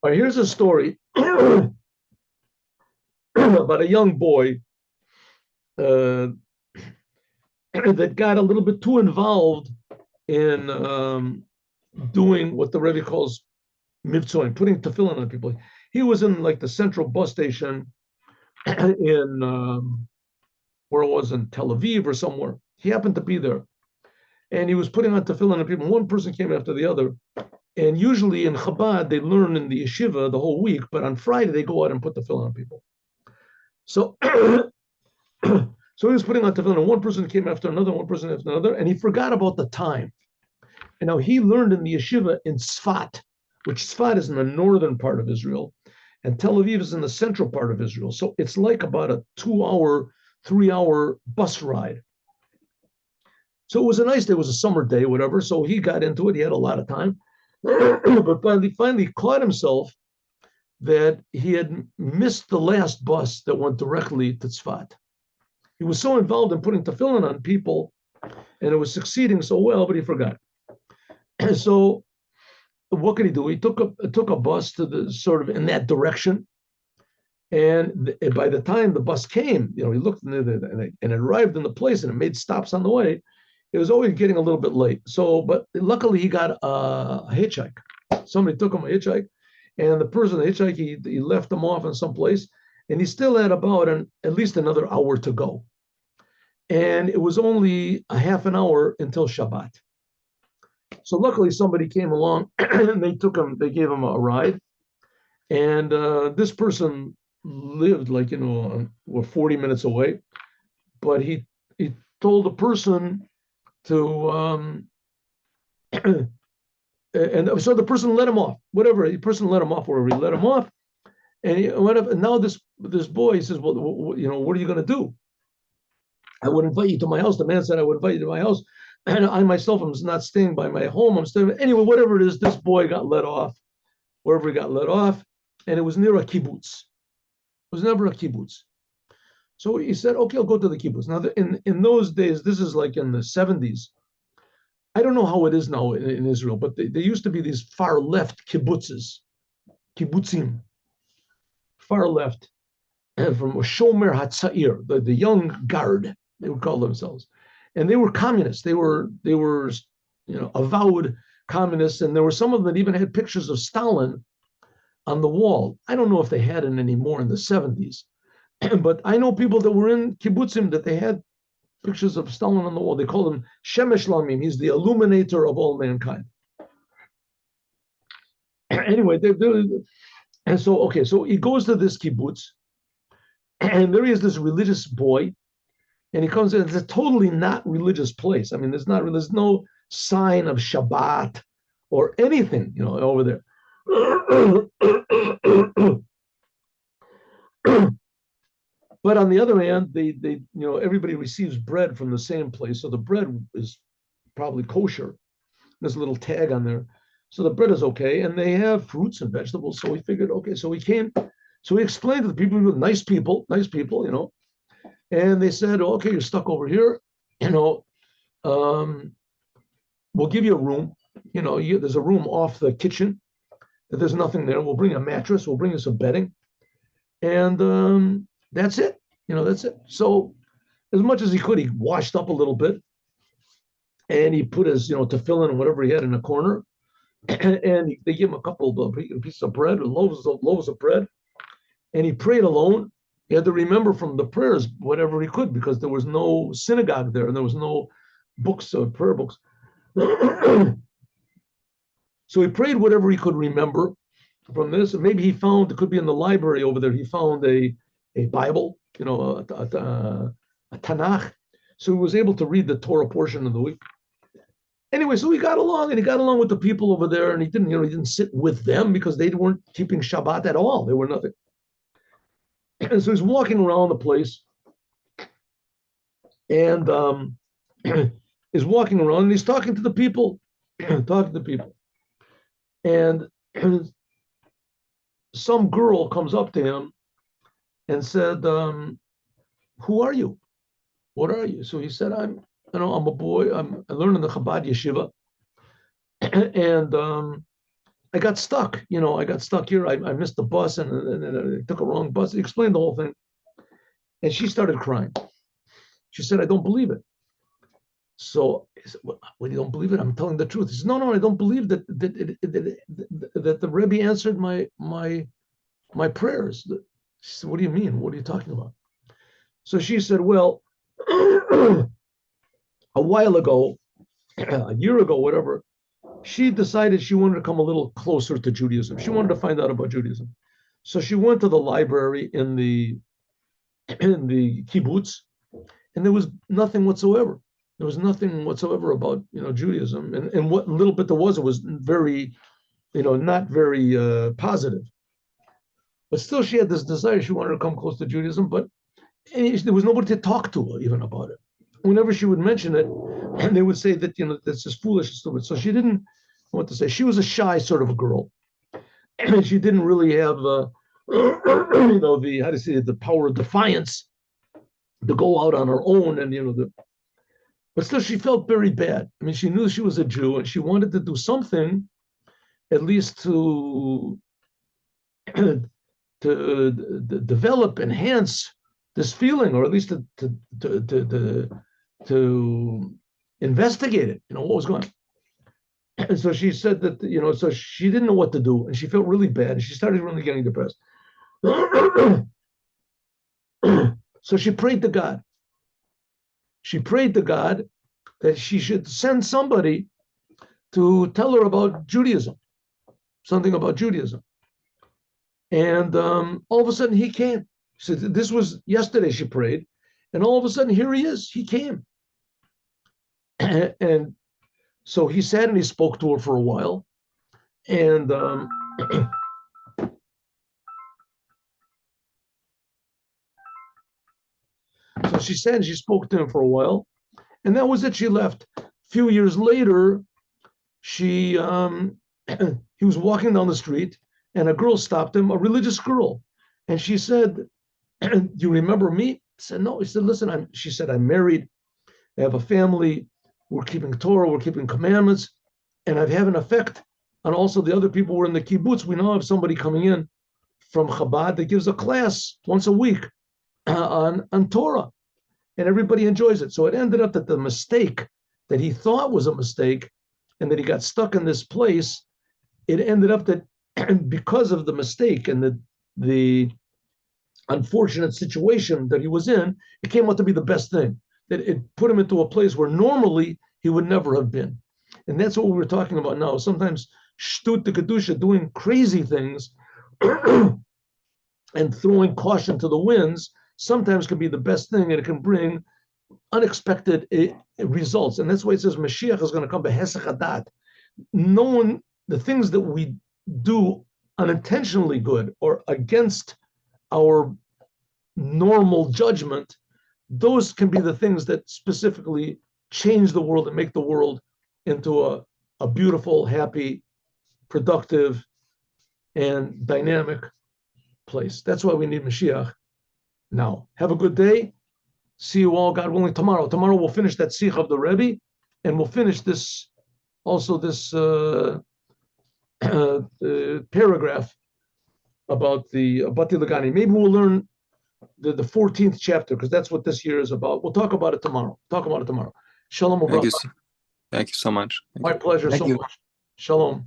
All right, here's a story about a young boy uh, that got a little bit too involved in doing what the Rebbe calls mivtzoim, putting tefillin on people. He was in like the central bus station in where it was in Tel Aviv or somewhere. He happened to be there, and he was putting on tefillin on people. One person came after the other, and usually in Chabad they learn in the yeshiva the whole week, but on Friday they go out and put tefillin on people. So, so he was putting on tefillin, and one person came after another, one person after another, and he forgot about the time. And now he learned in the yeshiva in Tzfat, which Tzfat is in the northern part of Israel, and Tel Aviv is in the central part of Israel. So it's like about a 2-hour, 3-hour bus ride. So it was a nice day. It was a summer day, whatever. So he got into it. He had a lot of time. But finally caught himself that he had missed the last bus that went directly to Tzfat. He was so involved in putting tefillin on people, and it was succeeding so well, but he forgot. So what could he do? He took a bus to the sort of in that direction, and by the time the bus came, he looked and it arrived in the place, and it made stops on the way. It was always getting a little bit late. So, but luckily he got a hitchhike. Somebody took him a hitchhike, and the person, the hitchhike, he left him off in some place, and he still had about at least another hour to go. And it was only a half an hour until Shabbat. So luckily somebody came along and they gave him a ride. And this person lived 40 minutes away, but he told the person to, and so the person let him off, the person let him off wherever he let him off. And he went up, and now this boy says, well, what are you going to do? I would invite you to my house. The man said, I would invite you to my house. And I myself am not staying by my home. I'm staying, anyway, whatever it is, this boy got let off, wherever he got let off. And it was near a kibbutz. It was never a kibbutz. So he said, okay, I'll go to the kibbutz. Now, in those days, this is like in the 70s. I don't know how it is now in Israel, but there used to be these far left kibbutzes, kibbutzim, far left, from Shomer HaTzair, the young guard, they would call themselves. And they were communists. They were avowed communists, and there were some of them that even had pictures of Stalin on the wall. I don't know if they had it anymore in the 70s, but I know people that were in kibbutzim that they had pictures of Stalin on the wall. They call him Shemesh Lamim. He's the illuminator of all mankind. Anyway, and so he goes to this kibbutz, and there is this religious boy, and he comes in. It's a totally not religious place. I mean, there's no sign of Shabbat or anything, over there. But on the other hand, they everybody receives bread from the same place, so the bread is probably kosher. There's a little tag on there, so the bread is okay, and they have fruits and vegetables. So we figured, okay, so we came. So we explained to the people, nice people, and they said, okay, you're stuck over here, we'll give you a room. There's a room off the kitchen. There's nothing there. We'll bring a mattress. We'll bring you some bedding, and that's it. That's it. So as much as he could, he washed up a little bit, and he put his, tefillin and whatever he had in the corner, and they gave him a couple of pieces of bread, loaves of bread, and he prayed alone. He had to remember from the prayers whatever he could, because there was no synagogue there, and there was no books or prayer books. So he prayed whatever he could remember from this. And maybe he found, it could be in the library over there, he found a Bible, a Tanakh. So he was able to read the Torah portion of the week. Anyway, so he got along with the people over there, and he didn't sit with them because they weren't keeping Shabbat at all. They were nothing. And so he's walking around the place, and he's walking around, and he's talking to the people, And some girl comes up to him and said, who are you? What are you? So he said, I'm a boy. I learn in the Chabad yeshiva. And I got stuck. I got stuck here. I missed the bus and I took a wrong bus. He explained the whole thing. And she started crying. She said, I don't believe it. So he said, well, you don't believe it? I'm telling the truth. He said, no, I don't believe that the Rebbe answered my prayers. She said, what do you mean? What are you talking about? So she said, well, a while ago, a year ago, whatever, she decided she wanted to come a little closer to Judaism. She wanted to find out about Judaism. So she went to the library in the kibbutz, and there was nothing whatsoever. There was nothing whatsoever about Judaism, and what little bit there was, it was very, not very positive. But still, she had this desire. She wanted to come close to Judaism, but there was nobody to talk to even about it. Whenever she would mention it, and they would say that that's just foolish and stupid. So she didn't know what to say. She was a shy sort of a girl, and she didn't really have the how to say it, the power of defiance to go out on her own, and but still she felt very bad. I mean, she knew she was a Jew, and she wanted to do something, at least to develop, enhance this feeling, or at least to investigate it. What was going on. And so she said that so she didn't know what to do, and she felt really bad, and she started really getting depressed. So she prayed to God. She prayed to God that she should send somebody to tell her about Judaism, something about Judaism. And all of a sudden he came. She said, this was yesterday she prayed, and all of a sudden here he is. He came. And so he sat and he spoke to her for a while. And so she sat and she spoke to him for a while. And that was it. She left. A few years later, he was walking down the street, and a girl stopped him, a religious girl. And she said, do you remember me? He said, no. He said, listen, she said, I'm married. I have a family. We're keeping Torah. We're keeping commandments. And I've had an effect on also the other people who are in the kibbutz. We now have somebody coming in from Chabad that gives a class once a week on Torah. And everybody enjoys it. So it ended up that the mistake that he thought was a mistake, and that he got stuck in this place, it ended up that because of the mistake and the unfortunate situation that he was in, it came out to be the best thing. That it put him into a place where normally he would never have been. And that's what we're talking about now. Sometimes shtut de kedusha, doing crazy things and throwing caution to the winds, sometimes can be the best thing, and it can bring unexpected results. And that's why it says Moshiach is going to come behesach hadat. Knowing the things that we do unintentionally good or against our normal judgment, those can be the things that specifically change the world and make the world into a beautiful, happy, productive, and dynamic place. That's why we need Mashiach now. Have a good day. See you all, God willing, tomorrow. Tomorrow we'll finish that Sikh of the Rebbe, and we'll finish this paragraph about the Bati Lagani. Maybe we'll learn the 14th chapter, because that's what this year is about. We'll talk about it tomorrow. Shalom. Thank you so much. My pleasure so much. Shalom.